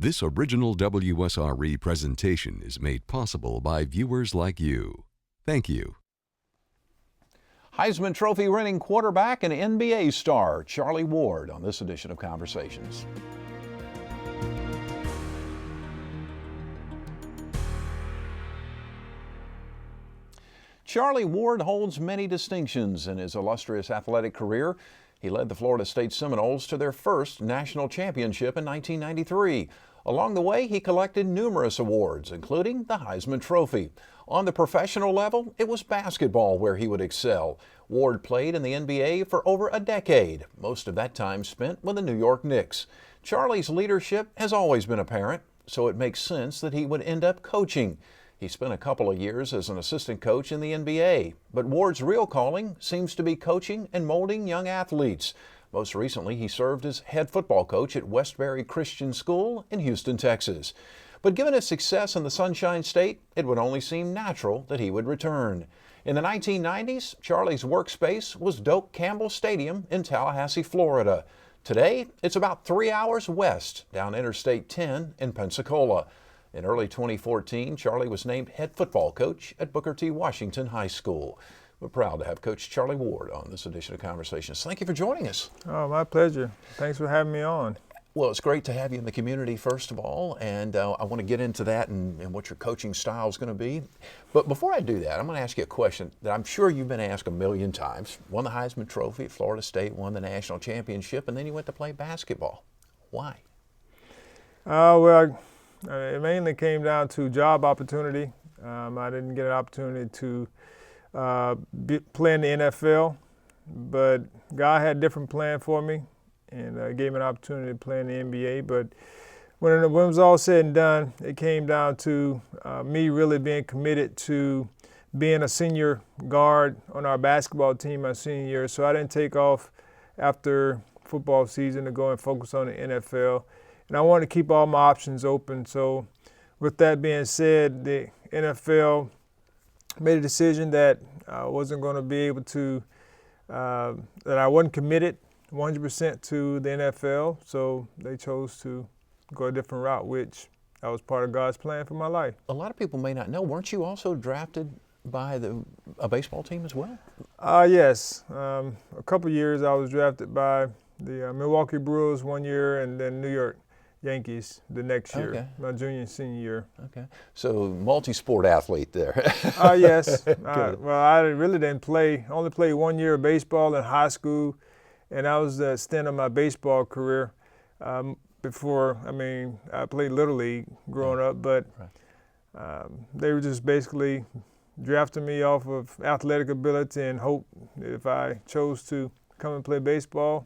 This original WSRE presentation is made possible by viewers like you. Thank you. Heisman Trophy winning quarterback and NBA star Charlie Ward on this edition of Conversations. Charlie Ward holds many distinctions in his illustrious athletic career. He led the Florida State Seminoles to their first national championship in 1993. Along the way, he collected numerous awards, including the Heisman Trophy. On the professional level, it was basketball where he would excel. Ward played in the NBA for over a decade, most of that time spent with the New York Knicks. Charlie's leadership has always been apparent, so it makes sense that he would end up coaching. He spent a couple of years as an assistant coach in the NBA, but Ward's real calling seems to be coaching and molding young athletes. Most recently, he served as head football coach at Westbury Christian School in Houston, Texas. But given his success in the Sunshine State, it would only seem natural that he would return. In the 1990s, Charlie's workspace was Doak Campbell Stadium in Tallahassee, Florida. Today, it's about 3 hours west down Interstate 10 in Pensacola. In early 2014, Charlie was named head football coach at Booker T. Washington High School. We're proud to have Coach Charlie Ward on this edition of Conversations. Thank you for joining us. Oh, my pleasure. Thanks for having me on. Well, it's great to have you in the community, first of all, and I want to get into that and what your coaching style is going to be. But before I do that, I'm going to ask you a question that I'm sure you've been asked a million times. Won the Heisman Trophy at Florida State, won the national championship, and then you went to play basketball. Why? It mainly came down to job opportunity. I didn't get an opportunity to play in the NFL, but God had a different plan for me and gave me an opportunity to play in the NBA. But when it was all said and done, it came down to me really being committed to being a senior guard on our basketball team my senior year. So I didn't take off after football season to go and focus on the NFL. And I wanted to keep all my options open. So with that being said, the NFL made a decision that I wasn't going to be able to, that I wasn't committed 100% to the NFL. So they chose to go a different route, which that was part of God's plan for my life. A lot of people may not know, weren't you also drafted by a baseball team as well? Yes. A couple years I was drafted by the Milwaukee Brewers one year and then New York Yankees the next year, okay. My junior and senior year. Okay. So multi-sport athlete there. Yes. I really didn't play. Only played 1 year of baseball in high school, and that was the extent of my baseball career. Before, I played Little League growing up, but they were just basically drafting me off of athletic ability and hope that if I chose to come and play baseball,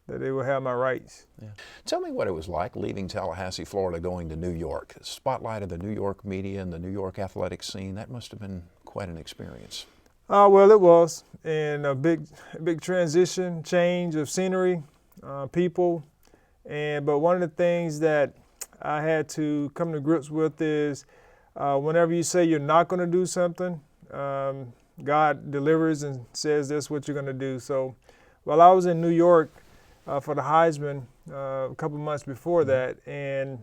that they would have my rights. Yeah. Tell me what it was like leaving Tallahassee, Florida, going to New York. The spotlight of the New York media and the New York athletic scene, that must have been quite an experience. Well, it was, and a big transition, change of scenery, people, but one of the things that I had to come to grips with is whenever you say you're not going to do something, God delivers and says this is what you're going to do. So while I was in New York, for the Heisman a couple months before that, and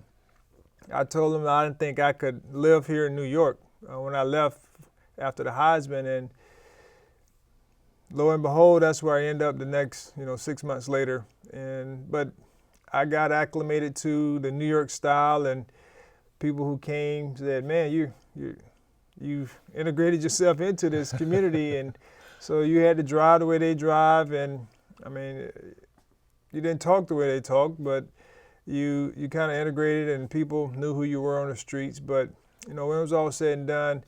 I told them I didn't think I could live here in New York when I left after the Heisman, and lo and behold, that's where I end up the next 6 months later. But I got acclimated to the New York style, and people who came said, "Man, you've integrated yourself into this community," and so you had to drive the way they drive, and you didn't talk the way they talk, but you kind of integrated and people knew who you were on the streets. But, when it was all said and done,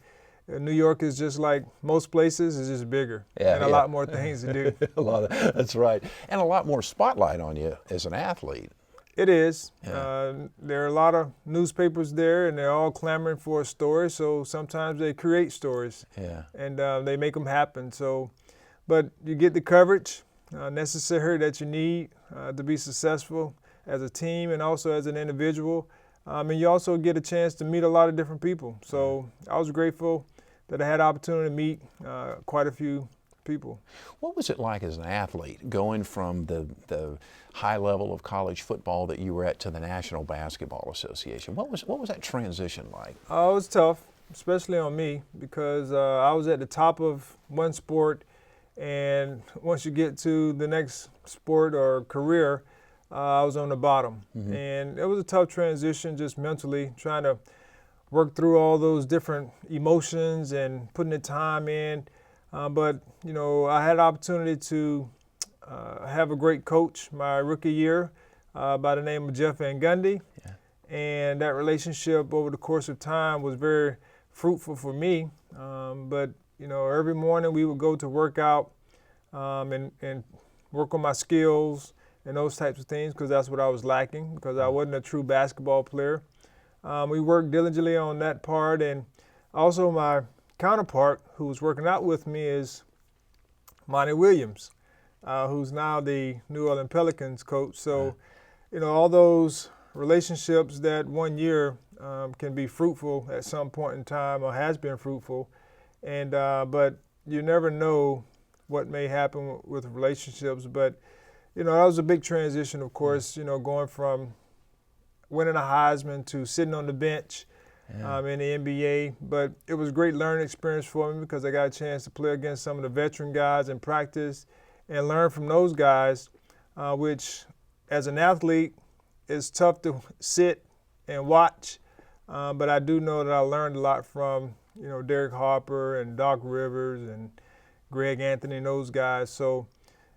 New York is just like most places, it's just bigger and a lot more things to do. That's right. And a lot more spotlight on you as an athlete. It is. Yeah. There are a lot of newspapers there, and they're all clamoring for a story, so sometimes they create stories. Yeah. And they make them happen. So, but you get the coverage necessary that you need to be successful as a team and also as an individual. And you also get a chance to meet a lot of different people. So I was grateful that I had the opportunity to meet quite a few people. What was it like as an athlete going from the high level of college football that you were at to the National Basketball Association? What was that transition like? It was tough, especially on me, because I was at the top of one sport, and once you get to the next sport or career, I was on the bottom. And it was a tough transition just mentally, trying to work through all those different emotions and putting the time in. But, you know, I had the opportunity to have a great coach my rookie year by the name of Jeff Van Gundy. Yeah. And that relationship over the course of time was very fruitful for me. But, you know, every morning we would go to work out and work on my skills and those types of things, because that's what I was lacking, because I wasn't a true basketball player. We worked diligently on that part. And also my counterpart who was working out with me is Monty Williams, who's now the New Orleans Pelicans coach. So, you know, all those relationships that 1 year can be fruitful at some point in time, or has been fruitful. And but you never know what may happen with relationships. But, you know, that was a big transition, of course, you know, going from winning a Heisman to sitting on the bench in the NBA. But it was a great learning experience for me, because I got a chance to play against some of the veteran guys in practice and learn from those guys, which as an athlete is tough to sit and watch. But I do know that I learned a lot from, you know, Derek Harper and Doc Rivers and Greg Anthony and those guys. So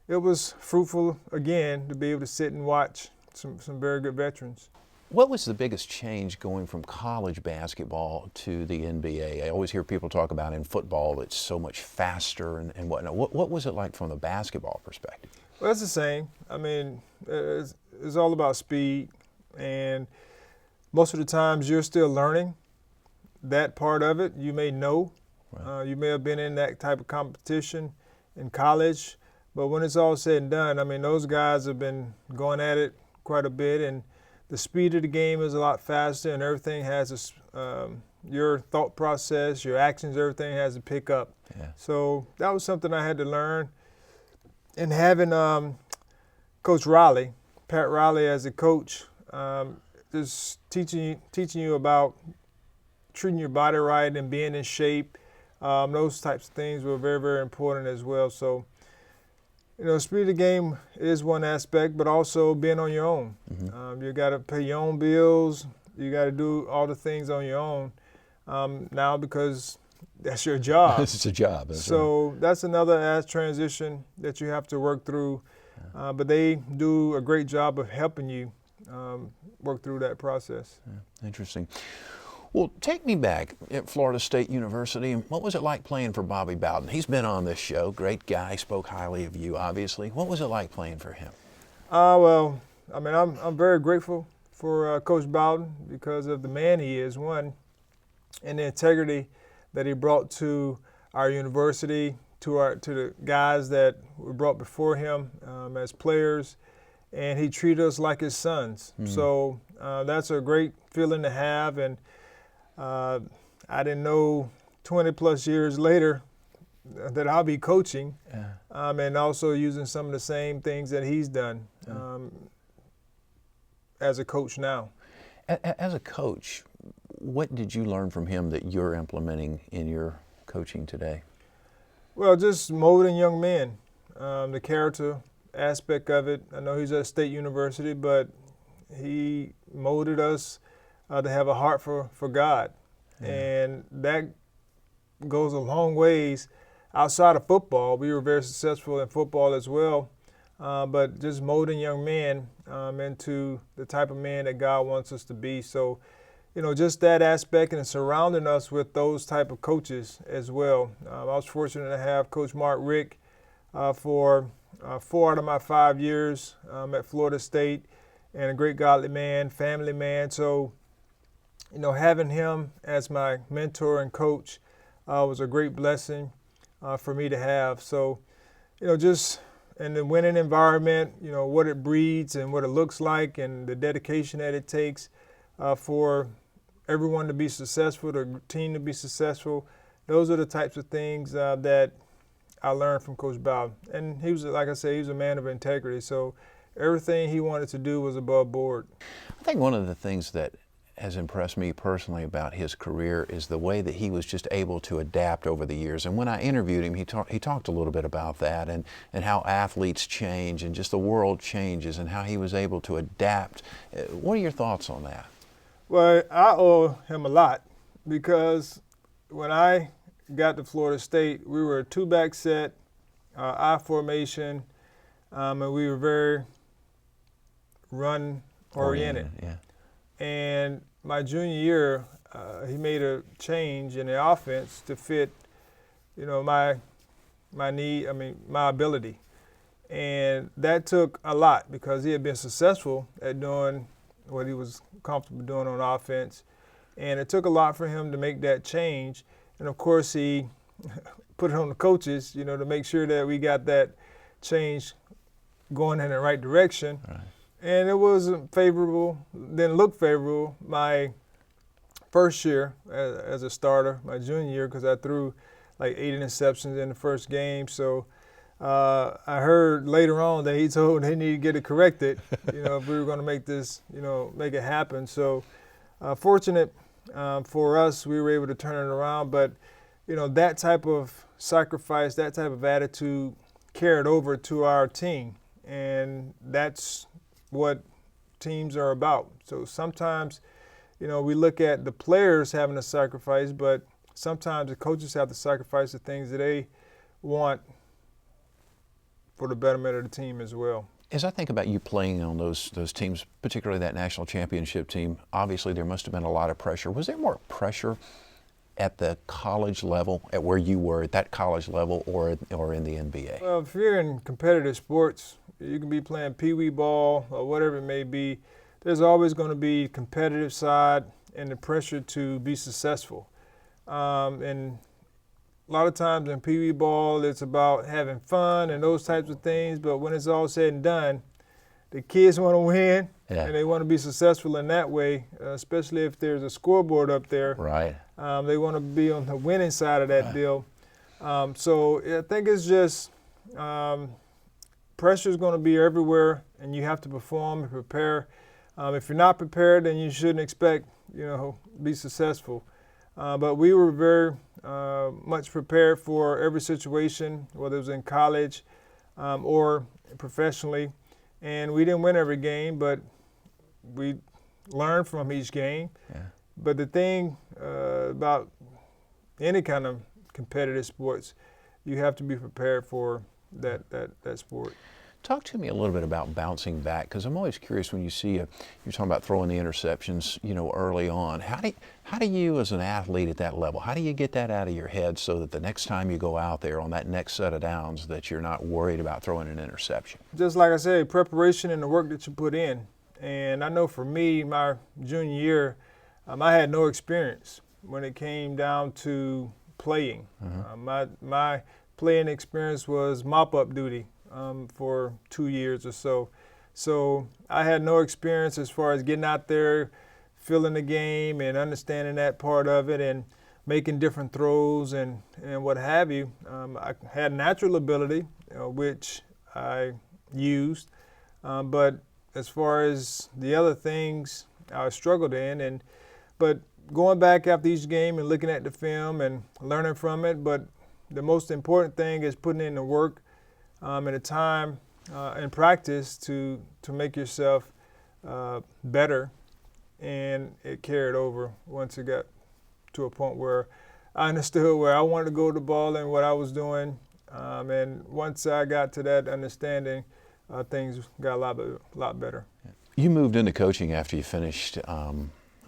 it was fruitful, again, to be able to sit and watch some very good veterans. What was the biggest change going from college basketball to the NBA? I always hear people talk about in football it's so much faster and whatnot. What was it like from the basketball perspective? Well, it's the same. I mean, it's all about speed, and most of the times you're still learning that part of it. You may know. Right. You may have been in that type of competition in college, but when it's all said and done, I mean, those guys have been going at it quite a bit, and the speed of the game is a lot faster, and everything has your thought process, your actions, everything has to pick up. Yeah. So that was something I had to learn. And having Coach Riley, Pat Riley as a coach, just teaching you about treating your body right and being in shape, those types of things were very, very important as well. So, you know, speed of the game is one aspect, but also being on your own. You got to pay your own bills. You got to do all the things on your own now, because that's your job. It's a job. So that's another transition that you have to work through. But they do a great job of helping you work through that process. Yeah, interesting. Well, take me back at Florida State University. What was it like playing for Bobby Bowden? He's been on this show. Great guy. Spoke highly of you, obviously. What was it like playing for him? Well, I mean, I'm very grateful for Coach Bowden, because of the man he is, one, and the integrity that he brought to our university, to the guys that were brought before him as players, and he treated us like his sons. So that's a great feeling to have, and I didn't know 20 plus years later that I'll be coaching, and also using some of the same things that he's done as a coach now. As a coach, what did you learn from him that you're implementing in your coaching today? Well, just molding young men, the character aspect of it. I know he's at State University, but he molded us to have a heart for God. And that goes a long ways outside of football. We were very successful in football as well, but just molding young men into the type of man that God wants us to be. So, you know, just that aspect, and surrounding us with those type of coaches as well. I was fortunate to have Coach Mark Rick for 4 out of my 5 years at Florida State, and a great godly man, family man. So, you know, having him as my mentor and coach was a great blessing for me to have. So, you know, just in the winning environment, you know, what it breeds and what it looks like, and the dedication that it takes for everyone to be successful, the team to be successful. Those are the types of things that I learned from Coach Bowden. And he was, like I said, he was a man of integrity. So everything he wanted to do was above board. I think one of the things that has impressed me personally about his career is the way that he was just able to adapt over the years. And when I interviewed him, he talked a little bit about that and how athletes change and just the world changes and how he was able to adapt. What are your thoughts on that? Well, I owe him a lot because when I got to Florida State, we were a two-back set, I formation, and we were very run-oriented. Yeah. And my junior year, he made a change in the offense to fit, my ability. And that took a lot because he had been successful at doing what he was comfortable doing on offense. And it took a lot for him to make that change. And of course, he put it on the coaches, to make sure that we got that change going in the right direction. Right. And it wasn't favorable, didn't look favorable my first year as a starter, my junior year, because I threw like 8 interceptions in the first game. So I heard later on that he told they needed to get it corrected, if we were going to make this, make it happen. So fortunate for us, we were able to turn it around. But, that type of sacrifice, that type of attitude carried over to our team. And that's what teams are about. So sometimes, we look at the players having to sacrifice, but sometimes the coaches have to sacrifice the things that they want for the betterment of the team as well. As I think about you playing on those teams, particularly that national championship team, obviously there must have been a lot of pressure. Was there more pressure at the college level, at where you were at that college level, or in the NBA? Well, if you're in competitive sports, you can be playing peewee ball or whatever it may be. There's always going to be competitive side and the pressure to be successful. And a lot of times in peewee ball, it's about having fun and those types of things. But when it's all said and done, the kids want to win, and they want to be successful in that way, especially if there's a scoreboard up there. Right. They want to be on the winning side of that deal. So I think it's just pressure is going to be everywhere, and you have to perform and prepare. If you're not prepared, then you shouldn't expect, be successful. But we were very much prepared for every situation, whether it was in college or professionally. And we didn't win every game, but we learned from each game. Yeah. But the thing about any kind of competitive sports, you have to be prepared for that sport. Talk to me a little bit about bouncing back, because I'm always curious when you see you're talking about throwing the interceptions, early on. How do you, as an athlete at that level, how do you get that out of your head so that the next time you go out there on that next set of downs that you're not worried about throwing an interception? Just like I said, preparation and the work that you put in. And I know for me, my junior year, I had no experience when it came down to playing. My playing experience was mop-up duty for 2 years or so. So I had no experience as far as getting out there, feeling the game and understanding that part of it and making different throws and what have you. I had natural ability, which I used. But as far as the other things, I struggled in. But going back after each game and looking at the film and learning from it, but the most important thing is putting in the work and the time and practice to make yourself better. And it carried over once it got to a point where I understood where I wanted to go to the ball and what I was doing. And once I got to that understanding, things got a lot better. You moved into coaching after you finished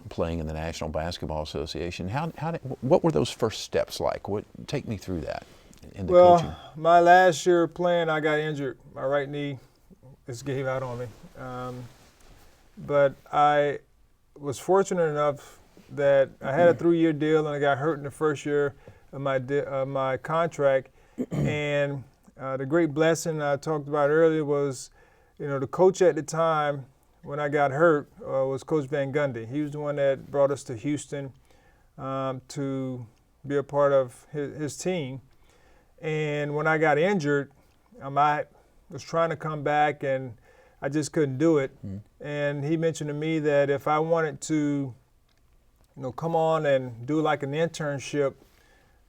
playing in the National Basketball Association. What were those first steps like? Take me through that into coaching. My last year playing, I got injured. My right knee just gave out on me. But I was fortunate enough that I had a 3-year deal, and I got hurt in the first year of my contract. And the great blessing I talked about earlier was, the coach at the time when I got hurt was Coach Van Gundy. He was the one that brought us to Houston to be a part of his team. And when I got injured, I was trying to come back and I just couldn't do it. And he mentioned to me that if I wanted to, come on and do like an internship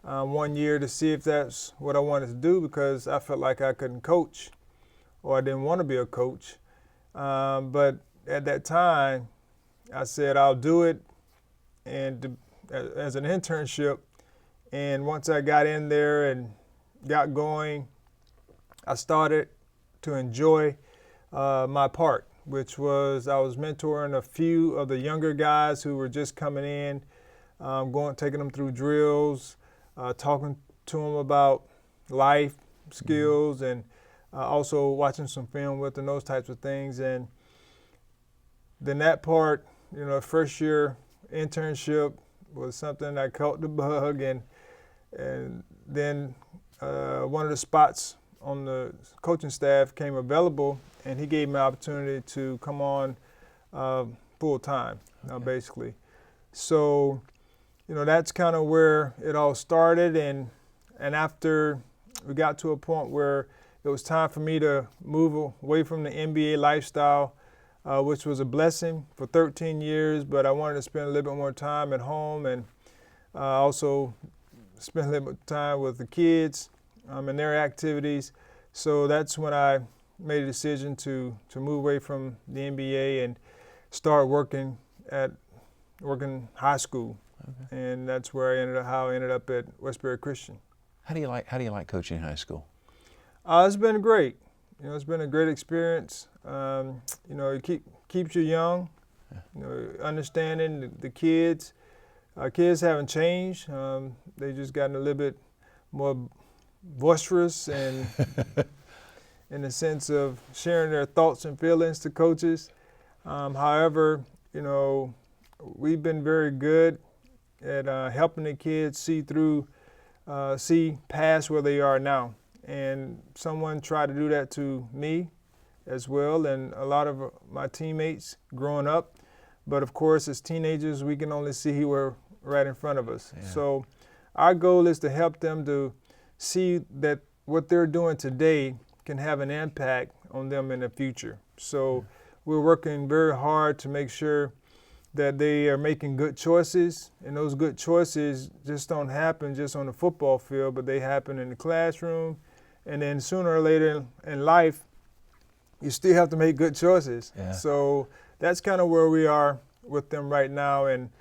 1 year to see if that's what I wanted to do, because I felt like I couldn't coach or I didn't want to be a coach. But at that time, I said I'll do it and as an internship. And once I got in there and got going, I started to enjoy my part, which was I was mentoring a few of the younger guys who were just coming in, taking them through drills, talking to them about life skills, and also watching some film with them, those types of things. And then that part, first year internship was something I caught the bug, and then one of the spots on the coaching staff came available, and he gave me an opportunity to come on full time, basically. So, that's kind of where it all started, and after we got to a point where it was time for me to move away from the NBA lifestyle, which was a blessing for 13 years, but I wanted to spend a little bit more time at home and also spend a little bit of time with the kids and their activities. So that's when I made a decision to move away from the NBA and start working high school. And that's where how I ended up at Westbury Christian. How do you like coaching high school? It's been great. It's been a great experience. It keeps you young. Understanding the kids. Kids haven't changed. They just gotten a little bit more boisterous and in the sense of sharing their thoughts and feelings to coaches. However, we've been very good at helping the kids see past where they are now. And someone tried to do that to me as well, and a lot of my teammates growing up. But of course, as teenagers, we can only see who are right in front of us. Yeah. So our goal is to help them to see that what they're doing today can have an impact on them in the future. So we're working very hard to make sure that they are making good choices, and those good choices just don't happen just on the football field, but they happen in the classroom. And then sooner or later in life, you still have to make good choices. Yeah. So that's kind of where we are with them right now. And,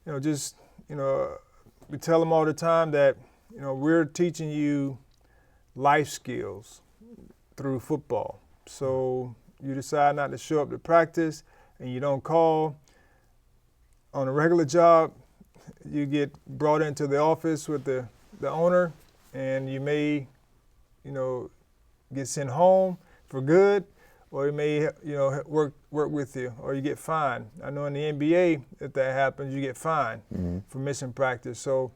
we tell them all the time that, we're teaching you life skills through football. So you decide not to show up to practice and you don't call on a regular job, you get brought into the office with the owner, and you may, get sent home for good, or you may, work with you, or you get fined. I know in the NBA, if that happens, you get fined for missing practice. So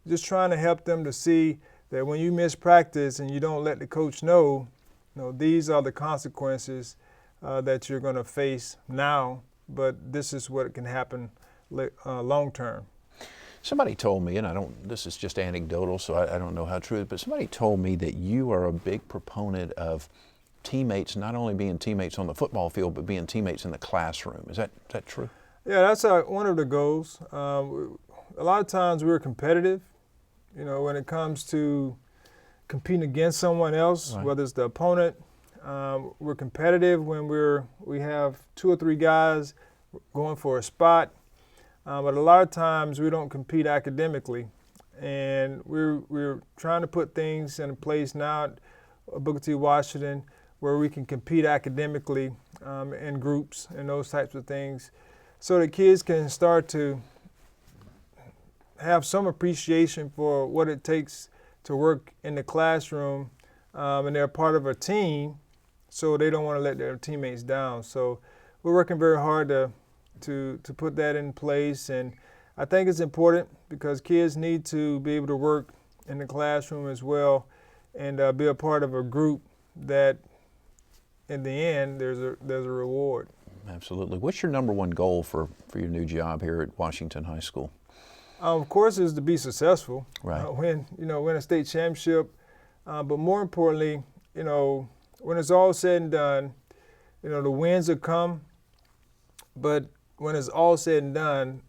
just trying to help them to see that when you miss practice and you don't let the coach know, these are the consequences that you're going to face now, but this is what can happen long term. Somebody told me, and this is just anecdotal, so I don't know how true it is, but somebody told me that you are a big proponent of teammates, not only being teammates on the football field, but being teammates in the classroom. Is that true? Yeah, that's one of the goals. A lot of times we're competitive, when it comes to competing against someone else, right, whether it's the opponent. We're competitive when we have 2 or 3 guys going for a spot. But a lot of times we don't compete academically, and we're trying to put things in place now at Booker T. Washington where we can compete academically in groups and those types of things, so the kids can start to have some appreciation for what it takes to work in the classroom, and they're part of a team, so they don't want to let their teammates down. So we're working very hard to put that in place, and I think it's important because kids need to be able to work in the classroom as well, and be a part of a group that, in the end, there's a reward. Absolutely. What's your number one goal for your new job here at Washington High School? Of course, is to be successful. Right. Win a state championship, But more importantly, when it's all said and done, the wins will come. But when it's all said and done,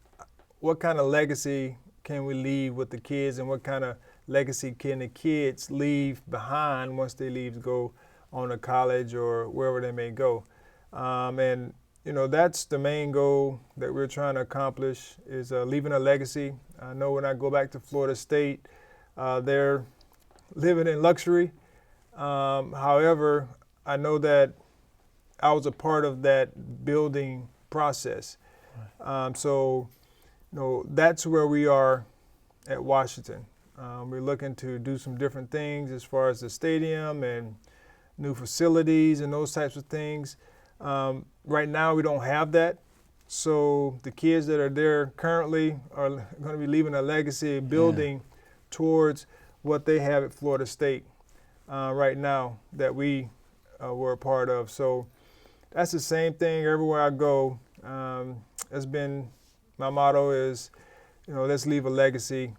what kind of legacy can we leave with the kids, and what kind of legacy can the kids leave behind once they leave to go on to college or wherever they may go? And that's the main goal that we're trying to accomplish, is leaving a legacy. I know when I go back to Florida State, they're living in luxury. However, I know that I was a part of that building process. So that's where we are at Washington. We're looking to do some different things as far as the stadium and new facilities and those types of things. Right now we don't have that. So the kids that are there currently are going to be leaving a legacy building towards what they have at Florida State right now that we were a part of. So that's the same thing everywhere I go. It's been, my motto is, let's leave a legacy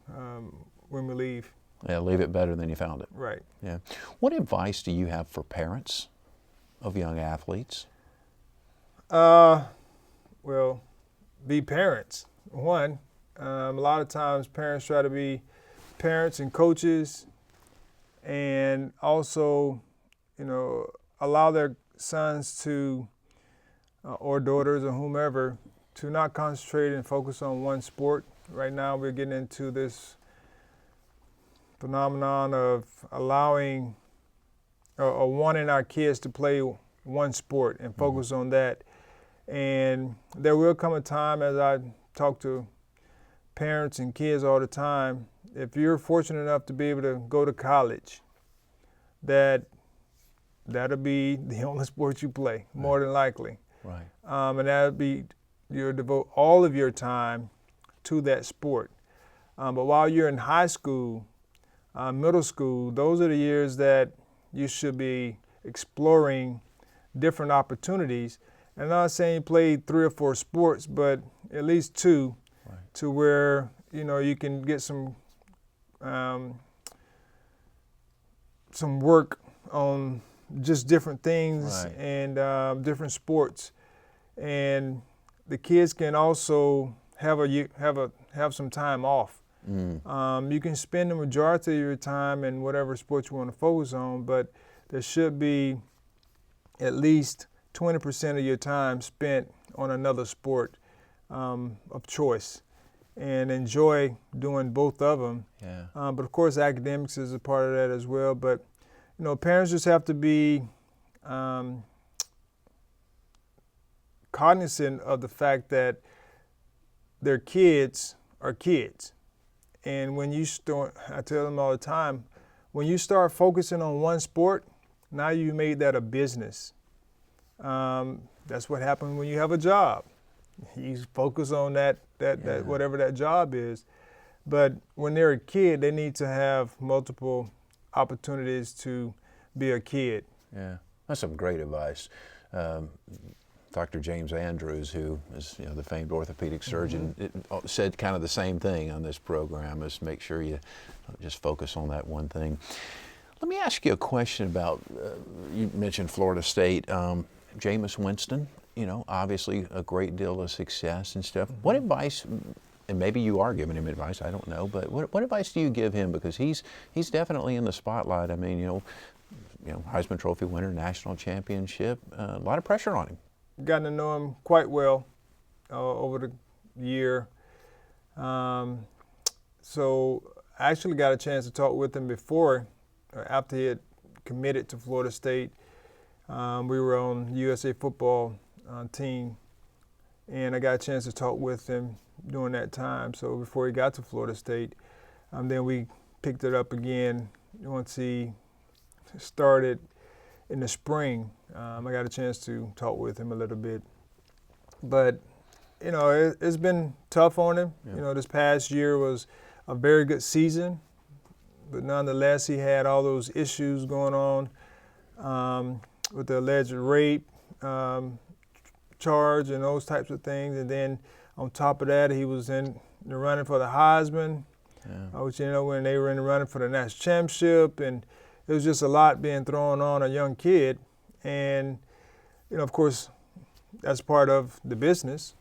when we leave. Yeah, leave it better than you found it. Right. Yeah. What advice do you have for parents of young athletes? Well, be parents. One, a lot of times parents try to be parents and coaches, and also, allow their sons to, or daughters or whomever, to not concentrate and focus on one sport. Right now we're getting into this phenomenon of allowing or wanting our kids to play one sport and focus on that. And there will come a time, as I talk to parents and kids all the time, if you're fortunate enough to be able to go to college, that'll be the only sport you play, more than likely. Right. And that'll be, you'll devote all of your time to that sport. But while you're in high school, middle school, those are the years that you should be exploring different opportunities. And I'm not saying you play 3 or 4 sports, but at least 2, to where you can get some work on just different things and different sports. And the kids can also have some time off. You can spend the majority of your time in whatever sport you want to focus on, but there should be at least 20% of your time spent on another sport of choice, and enjoy doing both of them. Yeah. But of course, academics is a part of that as well. But parents just have to be cognizant of the fact that their kids are kids. And when you start, I tell them all the time, when you start focusing on one sport, now you made that a business. That's what happens when you have a job. You focus on that whatever that job is. But when they're a kid, they need to have multiple opportunities to be a kid. Yeah, that's some great advice. Dr. James Andrews, who is the famed orthopedic surgeon, said kind of the same thing on this program, is make sure you just focus on that one thing. Let me ask you a question about, you mentioned Florida State, Jameis Winston, obviously a great deal of success and stuff. What advice, and maybe you are giving him advice, I don't know, but what advice do you give him? Because he's definitely in the spotlight. I mean, Heisman Trophy winner, national championship, a lot of pressure on him. Gotten to know him quite well over the year. So I actually got a chance to talk with him before, after he had committed to Florida State. We were on USA football team, and I got a chance to talk with him during that time. So before he got to Florida State, then we picked it up again once he started in the spring. I got a chance to talk with him a little bit. But, it's been tough on him. Yeah. This past year was a very good season, but nonetheless, he had all those issues going on with the alleged rape charge and those types of things. And then on top of that, he was in the running for the Heisman, which, when they were in the running for the national championship. And it was just a lot being thrown on a young kid. And, of course, that's part of the business.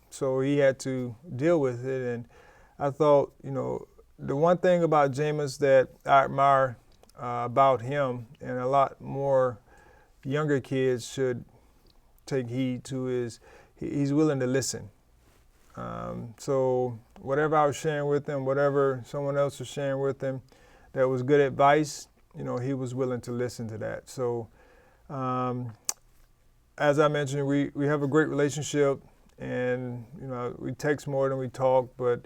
So he had to deal with it. And I thought, the one thing about Jameis that I admire about him, and a lot more younger kids should take heed to, is he's willing to listen. So whatever I was sharing with him, whatever someone else was sharing with him that was good advice, he was willing to listen to that. So as I mentioned, we have a great relationship, and we text more than we talk, but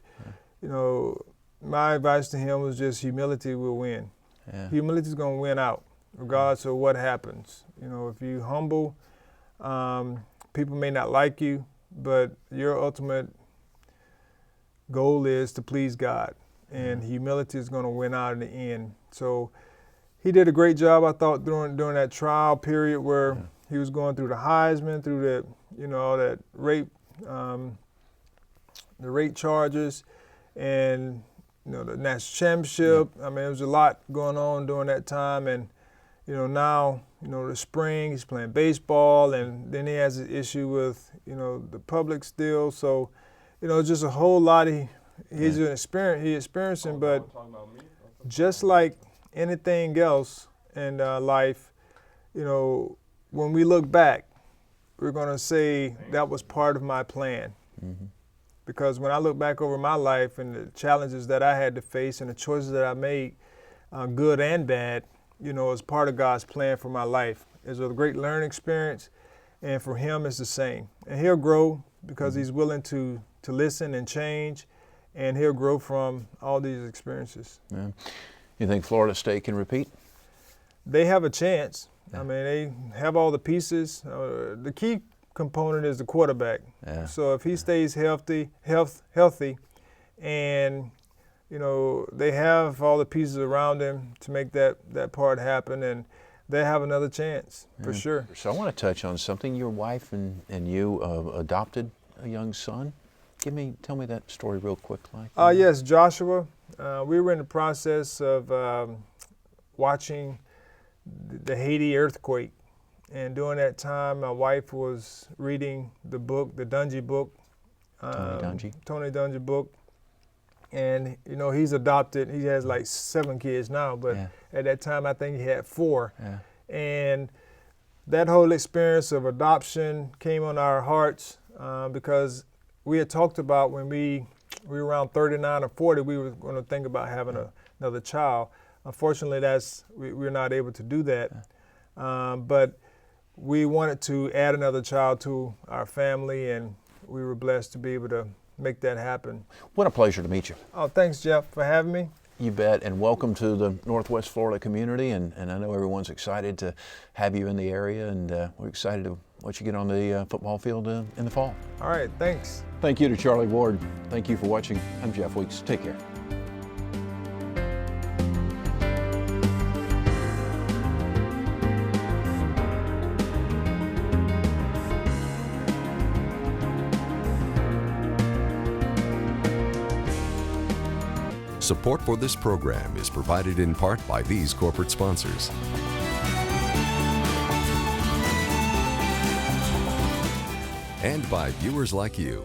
my advice to him was just humility will win. Yeah. Humility is going to win out, regardless of what happens. If you humble, people may not like you, but your ultimate goal is to please God, and humility is going to win out in the end. So he did a great job, I thought, during that trial period where he was going through the Heisman, through that rape, the rape charges, and the national championship. I mean, there was a lot going on during that time, and now the spring he's playing baseball, and then he has an issue with the public still. So just a whole lot he's experiencing. But just like anything else in life, when we look back, we're going to say that was part of my plan. Mm-hmm. Because when I look back over my life and the challenges that I had to face and the choices that I made, good and bad, as part of God's plan for my life. It's a great learning experience, and for him it's the same. And he'll grow because he's willing to listen and change, and he'll grow from all these experiences. Yeah. You think Florida State can repeat? They have a chance. I mean, they have all the pieces. The key component is the quarterback. Yeah. So if he stays healthy, and they have all the pieces around him to make that part happen, and they have another chance for sure. So I want to touch on something. Your wife and you adopted a young son. Tell me that story real quick. Yes, Joshua. We were in the process of watching the Haiti earthquake. And during that time, my wife was reading the book, the Dungy book. Tony Dungy book. And, he's adopted. He has like 7 kids now, but at that time, I think he had 4. Yeah. And that whole experience of adoption came on our hearts because we had talked about when we were around 39 or 40, we were going to think about having another child. Unfortunately, we're not able to do that. But we wanted to add another child to our family, and we were blessed to be able to make that happen. What a pleasure to meet you. Oh, thanks, Jeff, for having me. You bet, and welcome to the Northwest Florida community, and I know everyone's excited to have you in the area, and we're excited to let you get on the football field in the fall. All right, thanks. Thank you to Charlie Ward. Thank you for watching. I'm Jeff Weeks. Take care. Support for this program is provided in part by these corporate sponsors. And by viewers like you.